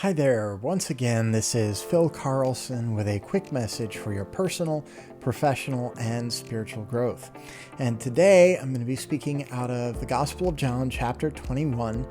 Hi there. Once again, this is Phil Carlson with a quick message for your personal, professional, and spiritual growth. And today I'm going to be speaking out of the Gospel of John, chapter 21,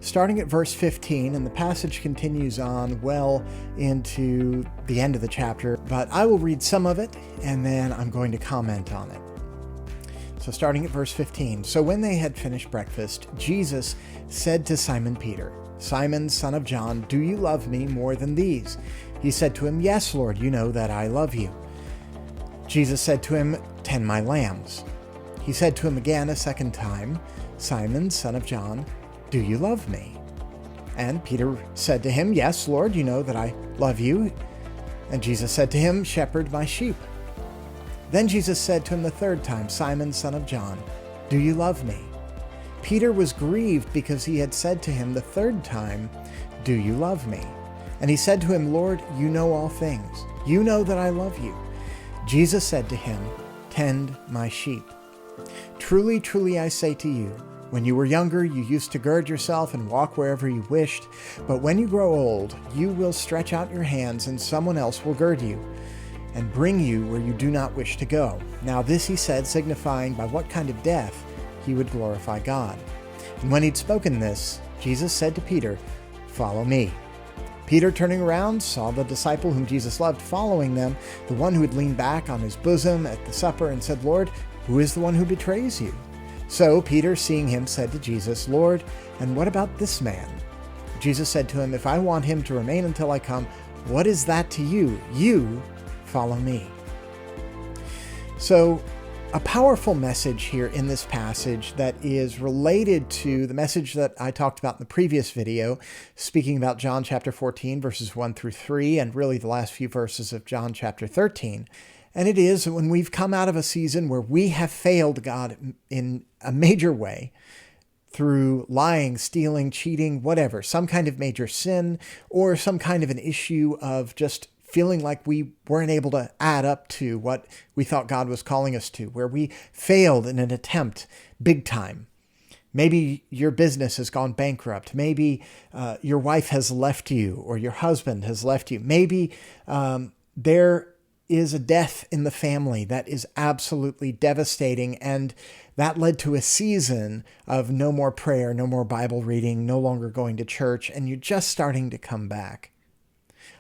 starting at verse 15, and the passage continues on well into the end of the chapter, but I will read some of it and then I'm going to comment on it. So starting at verse 15, "So when they had finished breakfast, Jesus said to Simon Peter, 'Simon, son of John, do you love me more than these?' He said to him, 'Yes, Lord, you know that I love you.' Jesus said to him, 'Tend my lambs.' He said to him again a second time, 'Simon, son of John, do you love me?' And Peter said to him, 'Yes, Lord, you know that I love you.' And Jesus said to him, 'Shepherd my sheep.' Then Jesus said to him the third time, 'Simon, son of John, do you love me?' Peter was grieved because he had said to him the third time, 'Do you love me?' And he said to him, 'Lord, you know all things. You know that I love you.' Jesus said to him, 'Tend my sheep. Truly, truly, I say to you, when you were younger, you used to gird yourself and walk wherever you wished. But when you grow old, you will stretch out your hands and someone else will gird you and bring you where you do not wish to go.' Now this he said, signifying by what kind of death he would glorify God. And when he'd spoken this, Jesus said to Peter, 'Follow me.' Peter, turning around, saw the disciple whom Jesus loved following them, the one who had leaned back on his bosom at the supper, and said, 'Lord, who is the one who betrays you?' So Peter, seeing him, said to Jesus, 'Lord, and what about this man?' Jesus said to him, 'If I want him to remain until I come, what is that to you? You follow me.'" So, a powerful message here in this passage that is related to the message that I talked about in the previous video, speaking about John chapter 14, verses 1 through 3, and really the last few verses of John chapter 13. And it is when we've come out of a season where we have failed God in a major way, through lying, stealing, cheating, whatever, some kind of major sin, or some kind of an issue of just feeling like we weren't able to add up to what we thought God was calling us to, where we failed in an attempt big time. Maybe your business has gone bankrupt. Maybe your wife has left you or your husband has left you. Maybe there is a death in the family that is absolutely devastating, and that led to a season of no more prayer, no more Bible reading, no longer going to church, and you're just starting to come back.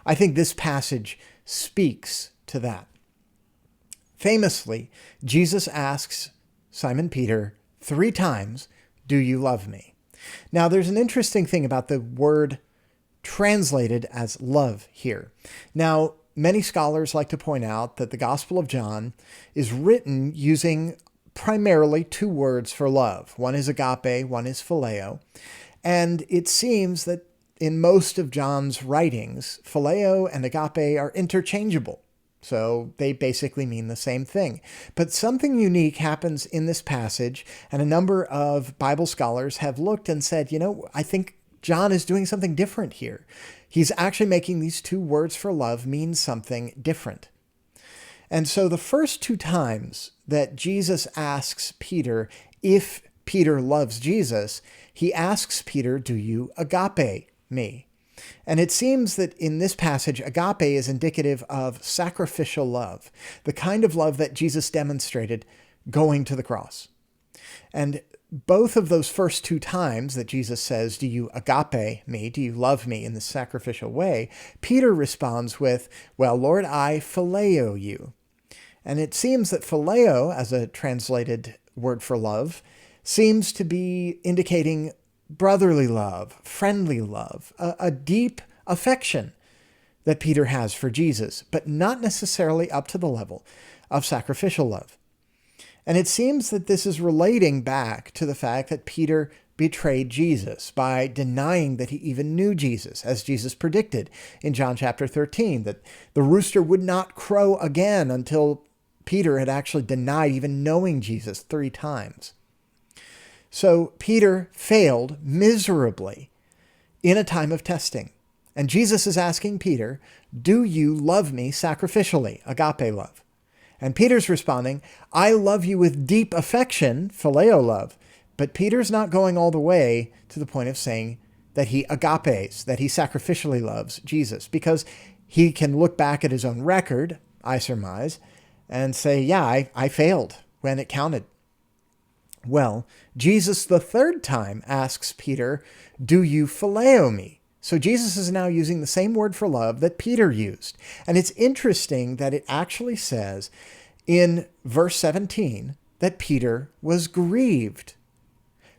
I think this passage speaks to that. Famously, Jesus asks Simon Peter 3 times, "Do you love me?" Now, there's an interesting thing about the word translated as love here. Now, many scholars like to point out that the Gospel of John is written using primarily 2 words for love. One is agape, one is phileo. And it seems that in most of John's writings, phileo and agape are interchangeable. So they basically mean the same thing. But something unique happens in this passage, and a number of Bible scholars have looked and said, I think John is doing something different here. He's actually making these 2 words for love mean something different. And so the first 2 times that Jesus asks Peter if Peter loves Jesus, he asks Peter, "Do you agape me?" And it seems that in this passage, agape is indicative of sacrificial love, the kind of love that Jesus demonstrated going to the cross. And both of those first 2 times that Jesus says, "Do you agape me? Do you love me in this sacrificial way?" Peter responds with, "Well, Lord, I phileo you." And it seems that phileo, as a translated word for love, seems to be indicating brotherly love, friendly love, a deep affection that Peter has for Jesus, but not necessarily up to the level of sacrificial love. And it seems that this is relating back to the fact that Peter betrayed Jesus by denying that he even knew Jesus, as Jesus predicted in John chapter 13, that the rooster would not crow again until Peter had actually denied even knowing Jesus 3 times. So Peter failed miserably in a time of testing. And Jesus is asking Peter, "Do you love me sacrificially?" Agape love. And Peter's responding, "I love you with deep affection," phileo love. But Peter's not going all the way to the point of saying that he agapes, that he sacrificially loves Jesus, because he can look back at his own record, I surmise, and say, yeah, I failed when it counted. Well, Jesus the third time asks Peter, do you phileo me? So Jesus is now using the same word for love that Peter used. And it's interesting that it actually says in verse 17 that Peter was grieved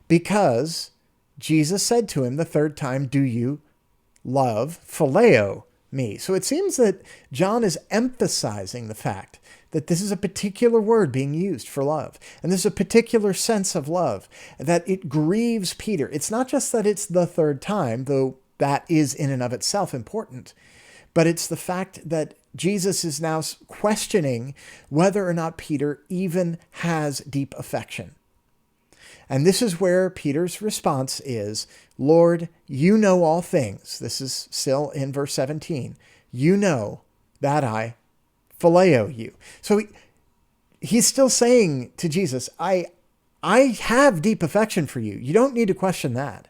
because Jesus said to him the third time, do you love, phileo me? So it seems that John is emphasizing the fact that this is a particular word being used for love. And there's a particular sense of love, that it grieves Peter. It's not just that it's the third time, though that is in and of itself important, but it's the fact that Jesus is now questioning whether or not Peter even has deep affection. And this is where Peter's response is, Lord, you know all things. This is still in verse 17. You know that I phileo you. So he's still saying to Jesus, I have deep affection for you. You don't need to question that.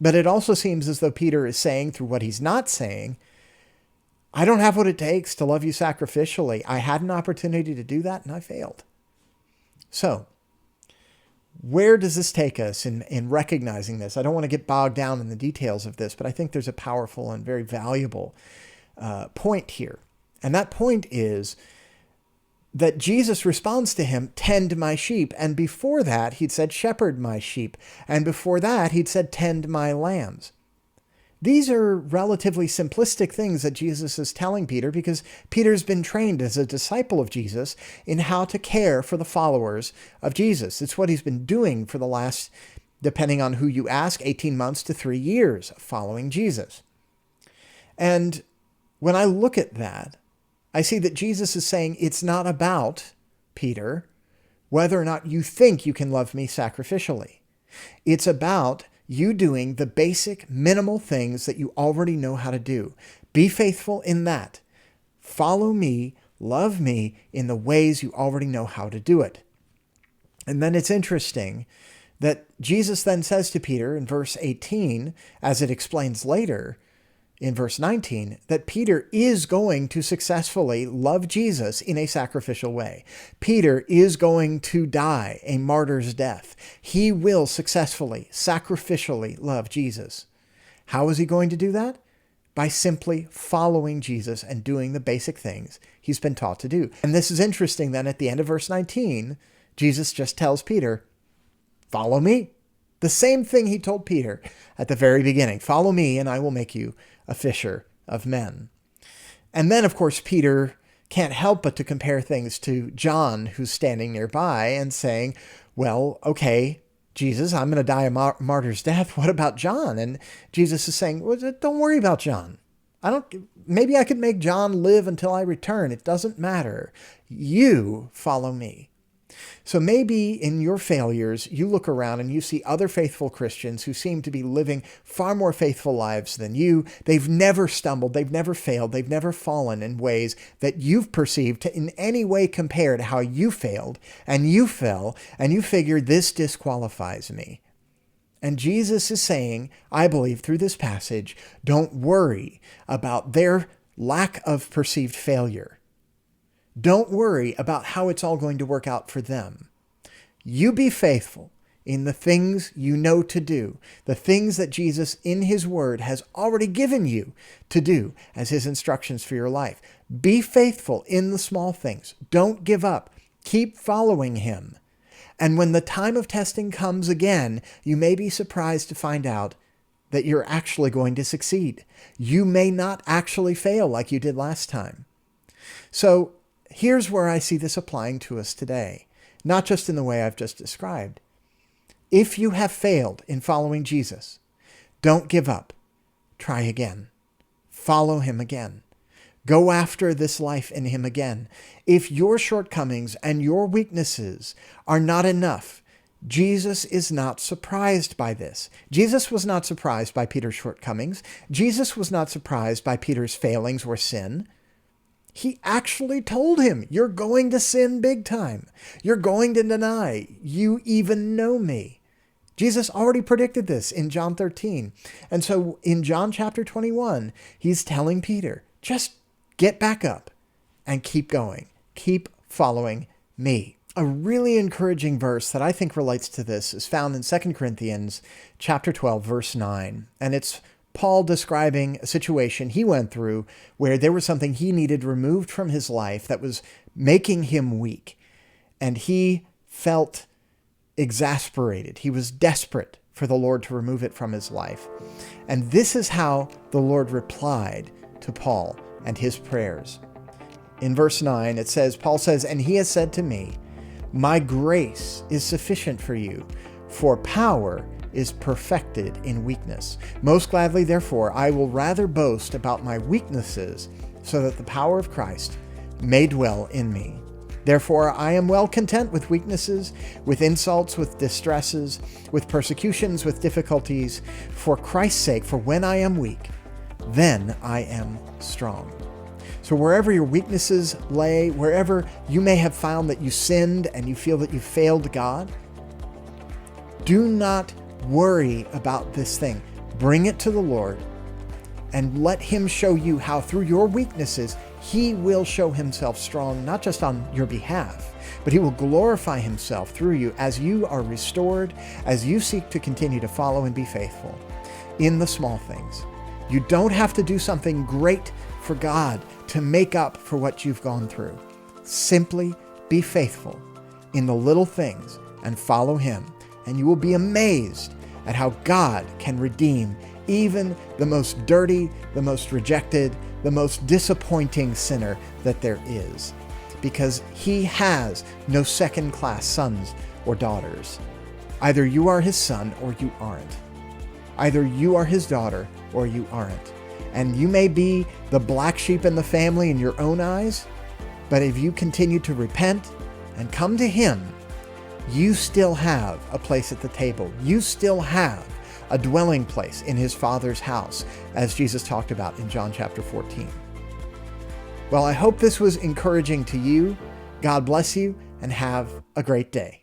But it also seems as though Peter is saying through what he's not saying, I don't have what it takes to love you sacrificially. I had an opportunity to do that and I failed. So where does this take us in recognizing this? I don't want to get bogged down in the details of this, but I think there's a powerful and very valuable point here. And that point is that Jesus responds to him, tend my sheep. And before that, he'd said, shepherd my sheep. And before that, he'd said, tend my lambs. These are relatively simplistic things that Jesus is telling Peter because Peter's been trained as a disciple of Jesus in how to care for the followers of Jesus. It's what he's been doing for the last, depending on who you ask, 18 months to 3 years following Jesus. And when I look at that, I see that Jesus is saying it's not about, Peter, whether or not you think you can love me sacrificially. It's about you doing the basic minimal things that you already know how to do. Be faithful in that. Follow me, love me in the ways you already know how to do it. And then it's interesting that Jesus then says to Peter in verse 18, as it explains later, in verse 19, that Peter is going to successfully love Jesus in a sacrificial way. Peter is going to die a martyr's death. He will successfully, sacrificially love Jesus. How is he going to do that? By simply following Jesus and doing the basic things he's been taught to do. And this is interesting then at the end of verse 19, Jesus just tells Peter, follow me. The same thing he told Peter at the very beginning. Follow me and I will make you a fisher of men. And then, of course, Peter can't help but to compare things to John, who's standing nearby and saying, well, okay, Jesus, I'm going to die a martyr's death. What about John? And Jesus is saying, well, don't worry about John. Maybe I could make John live until I return. It doesn't matter. You follow me. So maybe in your failures, you look around and you see other faithful Christians who seem to be living far more faithful lives than you. They've never stumbled. They've never failed. They've never fallen in ways that you've perceived to in any way compare to how you failed and you fell and you figured this disqualifies me. And Jesus is saying, I believe through this passage, don't worry about their lack of perceived failure. Don't worry about how it's all going to work out for them. You be faithful in the things you know to do, the things that Jesus in his word has already given you to do as his instructions for your life. Be faithful in the small things. Don't give up. Keep following him. And when the time of testing comes again, you may be surprised to find out that you're actually going to succeed. You may not actually fail like you did last time. So, here's where I see this applying to us today, not just in the way I've just described. If you have failed in following Jesus, don't give up. Try again. Follow him again. Go after this life in him again. If your shortcomings and your weaknesses are not enough, Jesus is not surprised by this. Jesus was not surprised by Peter's shortcomings. Jesus was not surprised by Peter's failings or sin. He actually told him, you're going to sin big time. You're going to deny you even know me. Jesus already predicted this in John 13. And so in John chapter 21, he's telling Peter, just get back up and keep going. Keep following me. A really encouraging verse that I think relates to this is found in 2 Corinthians chapter 12, verse 9. And it's Paul describing a situation he went through where there was something he needed removed from his life that was making him weak. And he felt exasperated. He was desperate for the Lord to remove it from his life. And this is how the Lord replied to Paul and his prayers. In verse 9, it says, Paul says, "And he has said to me, my grace is sufficient for you, for power is perfected in weakness. Most gladly, therefore, I will rather boast about my weaknesses, so that the power of Christ may dwell in me. Therefore, I am well content with weaknesses, with insults, with distresses, with persecutions, with difficulties, for Christ's sake, for when I am weak, then I am strong." So wherever your weaknesses lay, wherever you may have found that you sinned and you feel that you failed God, do not worry about this thing. Bring it to the Lord and let him show you how through your weaknesses, he will show himself strong, not just on your behalf, but he will glorify himself through you as you are restored, as you seek to continue to follow and be faithful in the small things. You don't have to do something great for God to make up for what you've gone through. Simply be faithful in the little things and follow him, and you will be amazed at how God can redeem even the most dirty, the most rejected, the most disappointing sinner that there is, because he has no second-class sons or daughters. Either you are his son or you aren't. Either you are his daughter or you aren't. And you may be the black sheep in the family in your own eyes, but if you continue to repent and come to him, you still have a place at the table. You still have a dwelling place in his Father's house, as Jesus talked about in John chapter 14. Well, I hope this was encouraging to you. God bless you and have a great day.